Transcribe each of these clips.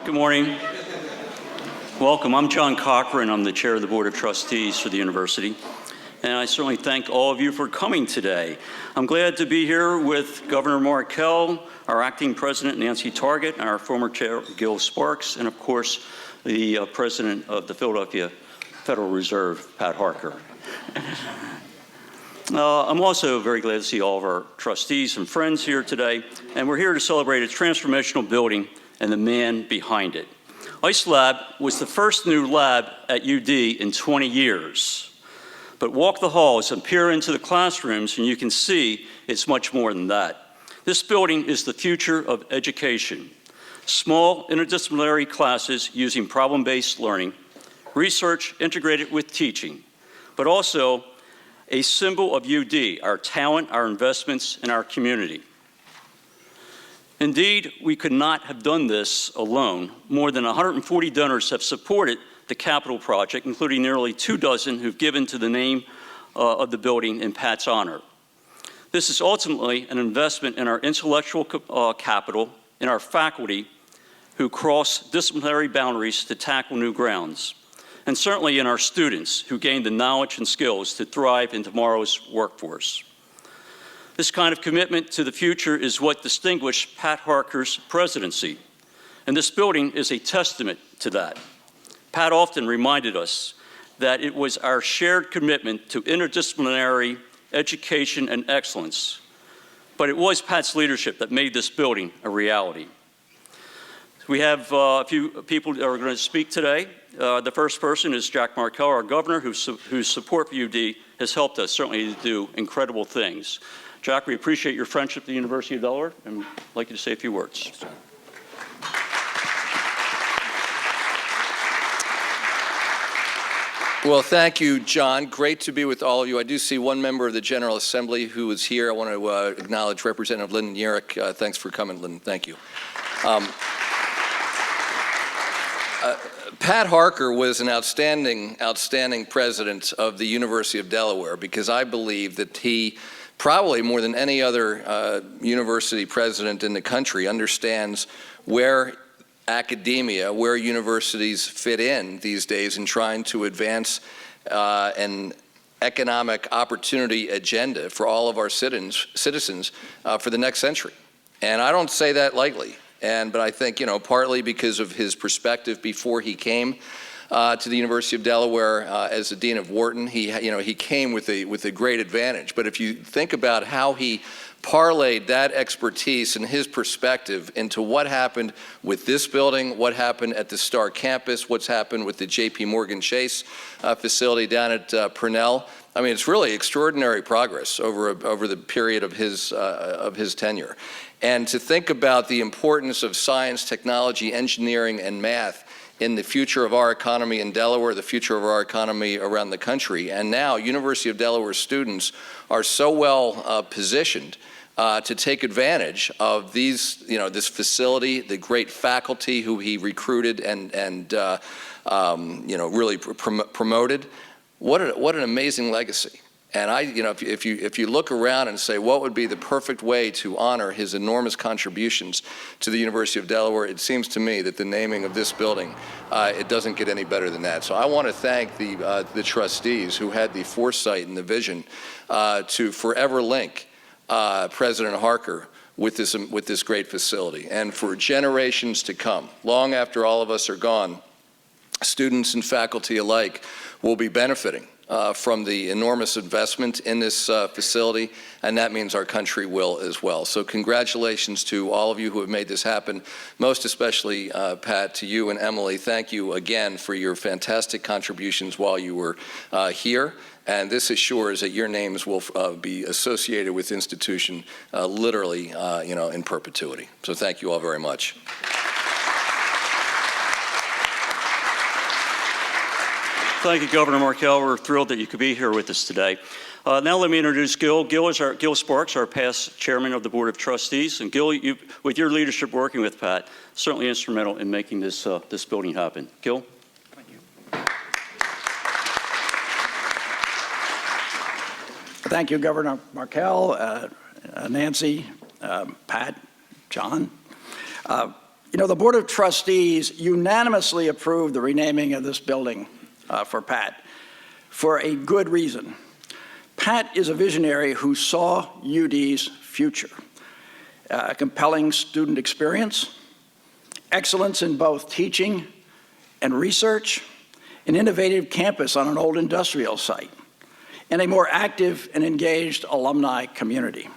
Good morning. Welcome. I'm John Cochran. I'm the chair of the Board of Trustees for the university. And I certainly thank all of you for coming today. I'm glad to be here with Governor Markell, our acting president, Nancy Targett, and our former chair, Gil Sparks, and of course, the president of the Philadelphia Federal Reserve, Pat Harker. I'm also very glad to see all of our trustees and friends here today, and we're here to celebrate a transformational building and the man behind it. ISE Lab was the first new lab at UD in 20 years. But walk the halls and peer into the classrooms and you can see it's much more than that. This building is the future of education. Small interdisciplinary classes using problem-based learning, research integrated with teaching, but also a symbol of UD, our talent, our investments, and our community. Indeed, we could not have done this alone. More than 140 donors have supported the capital project, including nearly 24 who've given to the name of the building in Pat's honor. This is ultimately an investment in our intellectual capital, in our faculty who cross disciplinary boundaries to tackle new grounds, and certainly in our students who gain the knowledge and skills to thrive in tomorrow's workforce. This kind of commitment to the future is what distinguished Pat Harker's presidency, and this building is a testament to that. Pat often reminded us that it was our shared commitment to interdisciplinary education and excellence, but it was Pat's leadership that made this building a reality. We have a few people that are going to speak today. The first person is Jack Markell, our governor, whose support for UD has helped us certainly to do incredible things. Jack, we appreciate your friendship at the University of Delaware, and I'd like you to say a few words. Well, thank you, John. Great to be with all of you. I do see one member of the General Assembly who is here. I want to acknowledge Representative Lyndon Yerrick. Thanks for coming, Lyndon. Thank you. Pat Harker was an outstanding president of the University of Delaware because I believe that he, probably more than any other university president in the country, understands where academia, where universities fit in these days in trying to advance an economic opportunity agenda for all of our citizens for the next century. And I don't say that lightly. But I think, partly because of his perspective before he came to the University of Delaware as the Dean of Wharton, he came with a great advantage. But if you think about how he parlayed that expertise and his perspective into what happened with this building, what happened at the Star campus, what's happened with the J.P. Morgan Chase facility down at Purnell, I mean, it's really extraordinary progress over the period of his tenure. And to think about the importance of science, technology, engineering, and math in the future of our economy in Delaware, the future of our economy around the country. And now University of Delaware students are so well positioned to take advantage of these, this facility, the great faculty who he recruited and really promoted. What an amazing legacy. And if you look around and say, what would be the perfect way to honor his enormous contributions to the University of Delaware, it seems to me that the naming of this building, it doesn't get any better than that. So I want to thank the trustees who had the foresight and the vision to forever link President Harker with this great facility. And for generations to come, long after all of us are gone, students and faculty alike will be benefiting from the enormous investment in this facility, and that means our country will as well. So congratulations to all of you who have made this happen, most especially, Pat, to you and Emily. Thank you again for your fantastic contributions while you were here, and this assures that your names will be associated with the institution literally, in perpetuity. So thank you all very much. Thank you, Governor Markell. We're thrilled that you could be here with us today. Now let me introduce Gil. Gil Sparks, our past chairman of the Board of Trustees. And Gil, with your leadership working with Pat, certainly instrumental in making this building happen. Gil? Thank you. Thank you, Governor Markell, Nancy, Pat, John. You know, the Board of Trustees unanimously approved the renaming of this building for Pat for a good reason. Pat is a visionary who saw UD's future. A compelling student experience, excellence in both teaching and research, an innovative campus on an old industrial site, and a more active and engaged alumni community.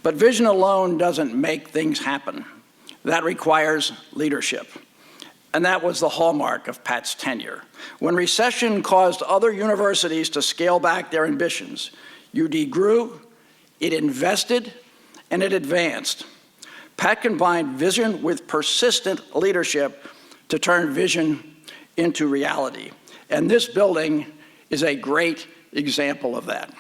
But vision alone doesn't make things happen. That requires leadership. And that was the hallmark of Pat's tenure. When recession caused other universities to scale back their ambitions, UD grew, it invested, and it advanced. Pat combined vision with persistent leadership to turn vision into reality. And this building is a great example of that.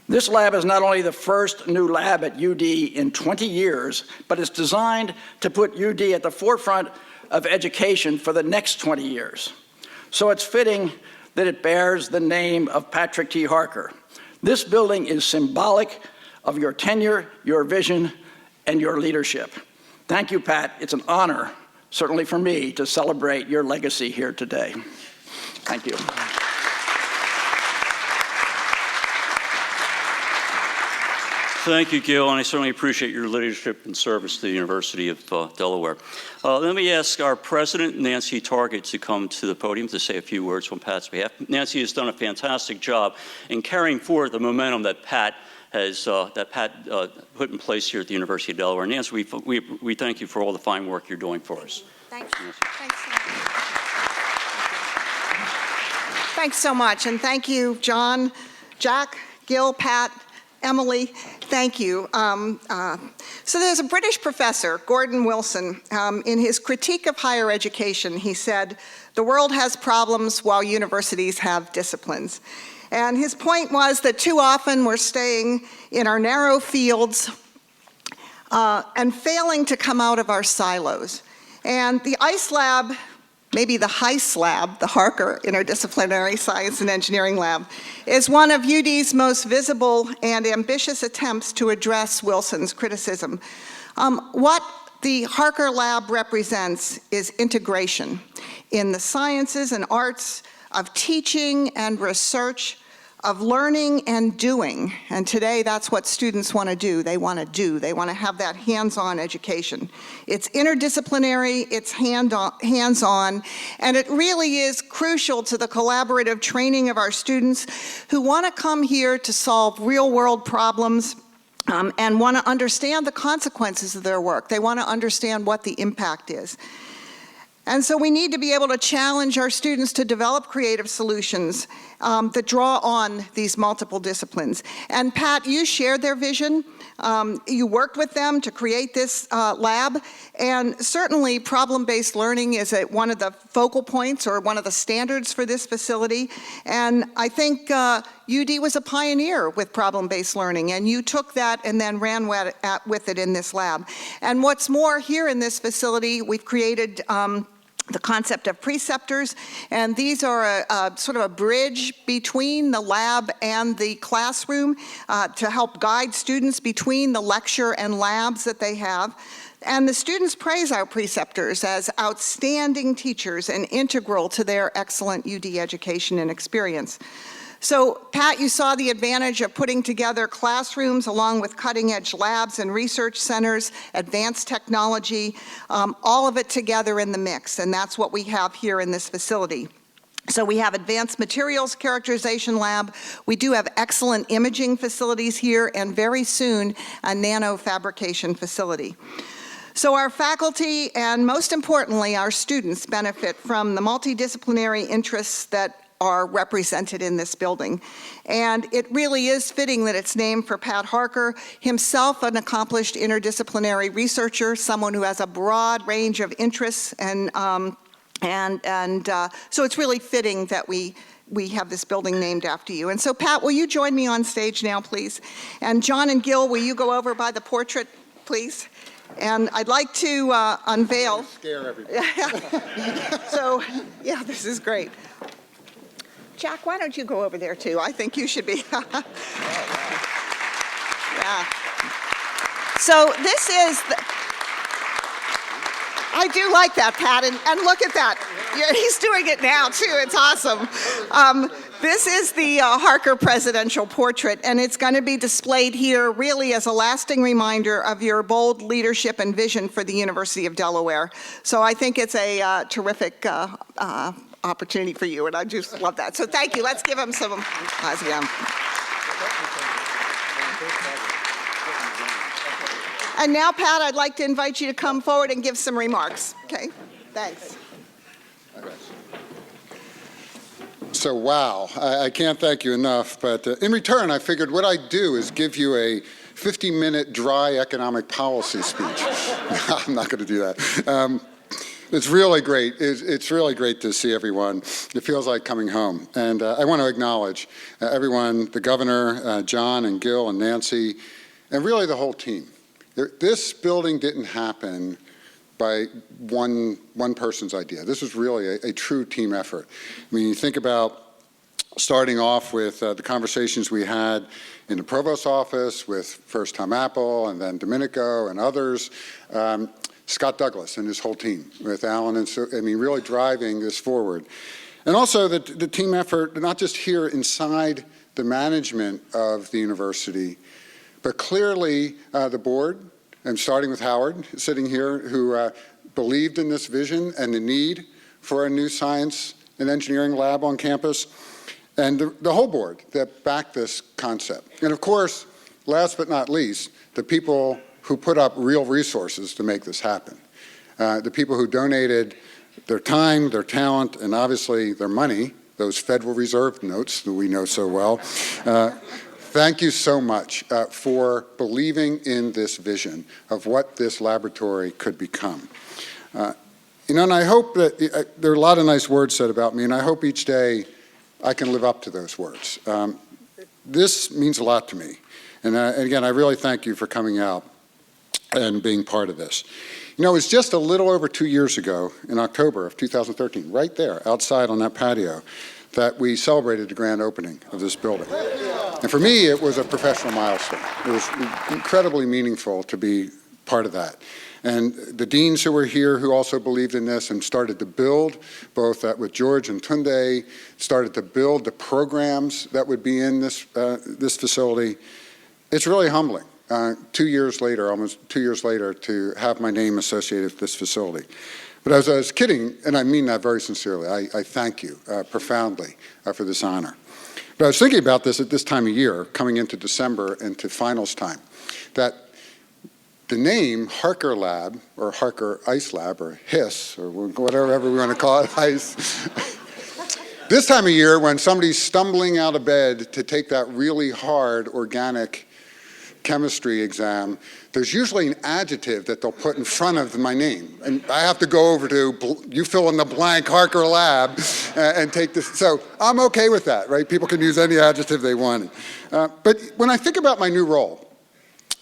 This lab is not only the first new lab at UD in 20 years, but it's designed to put UD at the forefront of education for the next 20 years. So it's fitting that it bears the name of Patrick T. Harker. This building is symbolic of your tenure, your vision, and your leadership. Thank you, Pat. It's an honor, certainly for me, to celebrate your legacy here today. Thank you. Thank you, Gil, and I certainly appreciate your leadership and service to the University of Delaware. Let me ask our president, Nancy Targett, to come to the podium to say a few words on Pat's behalf. Nancy has done a fantastic job in carrying forward the momentum that Pat has put in place here at the University of Delaware. Nancy, we thank you for all the fine work you're doing for us. Thanks. Thanks so much. Thanks so much, and thank you, John, Jack, Gil, Pat, Emily, thank you. So there's a British professor, Gordon Wilson, in his critique of higher education, he said, "The world has problems while universities have disciplines." And his point was that too often we're staying in our narrow fields and failing to come out of our silos. And the ISE lab, maybe the HICE lab, the Harker Interdisciplinary Science and Engineering Lab, is one of UD's most visible and ambitious attempts to address Wilson's criticism. What the Harker lab represents is integration in the sciences and arts of teaching and research, of learning and doing. And today that's what students want to do. They want to have that hands-on education. It's interdisciplinary, it's hands-on, and it really is crucial to the collaborative training of our students who want to come here to solve real-world problems and want to understand the consequences of their work. They want to understand what the impact is. And so we need to be able to challenge our students to develop creative solutions that draw on these multiple disciplines. And Pat, you shared their vision. You worked with them to create this lab. And certainly problem-based learning is one of the focal points or one of the standards for this facility. And I think UD was a pioneer with problem-based learning, and you took that and then ran with it in this lab. And what's more, here in this facility, we've created the concept of preceptors, and these are sort of a bridge between the lab and the classroom to help guide students between the lecture and labs that they have. And the students praise our preceptors as outstanding teachers and integral to their excellent UD education and experience. So, Pat, you saw the advantage of putting together classrooms along with cutting-edge labs and research centers, advanced technology, all of it together in the mix, and that's what we have here in this facility. So we have advanced materials characterization lab. We do have excellent imaging facilities here, and very soon, a nano fabrication facility. So our faculty, and most importantly, our students, benefit from the multidisciplinary interests that are represented in this building. And it really is fitting that it's named for Pat Harker, himself an accomplished interdisciplinary researcher, someone who has a broad range of interests, and so it's really fitting that we have this building named after you. And so Pat, will you join me on stage now, please? And John and Gil, will you go over by the portrait, please? And I'd like to unveil. Scare everybody. So, yeah, this is great. Jack, why don't you go over there too? I think you should be. Yeah. So this is I do like that, Pat, and look at that. Yeah, he's doing it now, too. It's awesome. This is the Harker presidential portrait, and it's going to be displayed here really as a lasting reminder of your bold leadership and vision for the University of Delaware. So I think it's a terrific opportunity for you, and I just love that. So thank you. Let's give him some applause again. And now, Pat, I'd like to invite you to come forward and give some remarks. Okay, thanks. So, wow, I can't thank you enough, but in return, I figured what I'd do is give you a 50-minute dry economic policy speech. I'm not going to do that. It's really great. It's really great to see everyone. It feels like coming home. And I want to acknowledge everyone, the governor, John and Gil and Nancy, and really the whole team. This building didn't happen by one person's idea. This was really a true team effort. I mean, you think about starting off with the conversations we had in the provost's office with first Tom Apple and then Domenico and others, Scott Douglas and his whole team with Alan, and so, I mean, really driving this forward. And also the team effort, not just here inside the management of the university, but clearly the board, and starting with Howard, sitting here, who believed in this vision and the need for a new science and engineering lab on campus, and the whole board that backed this concept. And of course, last but not least, the people who put up real resources to make this happen. The people who donated their time, their talent, and obviously their money, those Federal Reserve notes that we know so well. Thank you so much for believing in this vision of what this laboratory could become. You know, and I hope that there are a lot of nice words said about me, and I hope each day I can live up to those words. This means a lot to me. And again, I really thank you for coming out and being part of this. You know, it was just a little over 2 years ago, in October of 2013, right there, outside on that patio, that we celebrated the grand opening of this building. And for me, it was a professional milestone. It was incredibly meaningful to be part of that. And the deans who were here who also believed in this and started to build, both with George and Tunde, started to build the programs that would be in this, this facility. It's really humbling, 2 years later, almost 2 years later, to have my name associated with this facility. But as I was kidding, and I mean that very sincerely, I thank you profoundly for this honor. But I was thinking about this at this time of year, coming into December and to finals time, that the name Harker Lab, or Harker ISE Lab, or HIS, or whatever we want to call it, ISE. This time of year, when somebody's stumbling out of bed to take that really hard organic chemistry exam, there's usually an adjective that they'll put in front of my name. And I have to go over to, you fill in the blank, Harker Lab, and take this. So I'm okay with that, right? People can use any adjective they want. But when I think about my new role,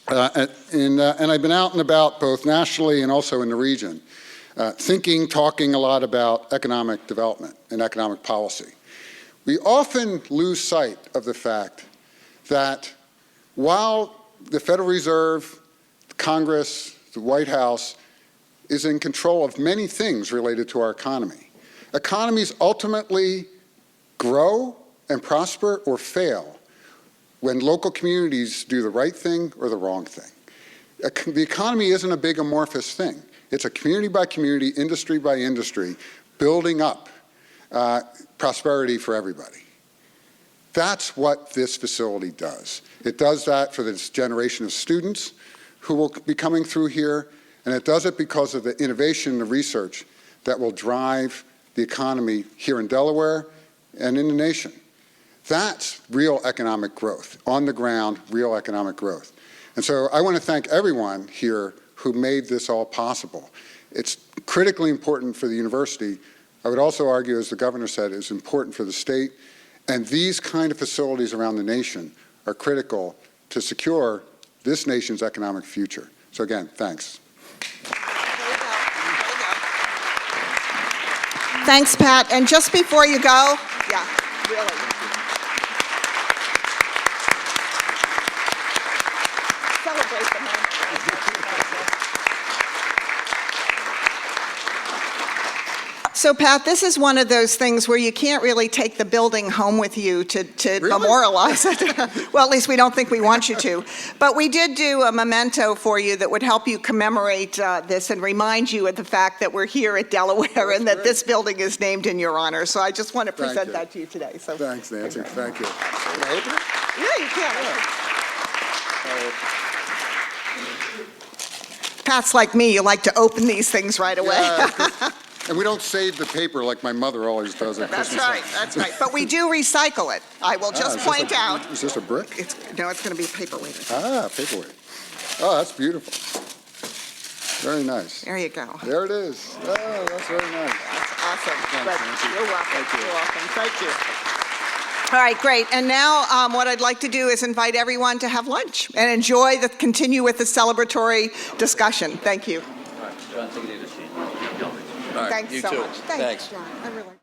and I've been out and about both nationally and also in the region, thinking, talking a lot about economic development and economic policy. We often lose sight of the fact that while the Federal Reserve, Congress, the White House is in control of many things related to our economy, economies ultimately grow and prosper or fail when local communities do the right thing or the wrong thing. The economy isn't a big amorphous thing. It's a community by community, industry by industry, building up prosperity for everybody. That's what this facility does. It does that for this generation of students who will be coming through here, and it does it because of the innovation and the research that will drive the economy here in Delaware and in the nation. That's real economic growth, on the ground, real economic growth. And so I want to thank everyone here who made this all possible. It's critically important for the university. I would also argue, as the governor said, it's important for the state. And these kind of facilities around the nation are critical to secure this nation's economic future. So again, thanks. Thanks, Pat. And just before you go, yeah, really. Celebrate the moment. So Pat, this is one of those things where you can't really take the building home with you to memorialize it. Well, at least we don't think we want you to. But we did do a memento for you that would help you commemorate this and remind you of the fact that we're here at Delaware and that this building is named in your honor. So I just want to present that to you today. So Thanks, Nancy. Thank you. Can I open it? yeah, you can. Pat's like me, you like to open these things right away. Yeah, and we don't save the paper like my mother always does at That's Christmas right, time. that's right. But we do recycle it. I will just is this point out. Is this a brick? No, it's going to be paperweight. Ah, paperweight. Oh, that's beautiful. Very nice. There you go. There it is. Oh, that's very nice. That's awesome. Thanks, Good. Nancy. You're welcome. Thank you. You're welcome. Thank you. All right, great. And now what I'd like to do is invite everyone to have lunch and continue with the celebratory discussion. Thank you. All right, Thanks you so too. much. Thanks. John. I really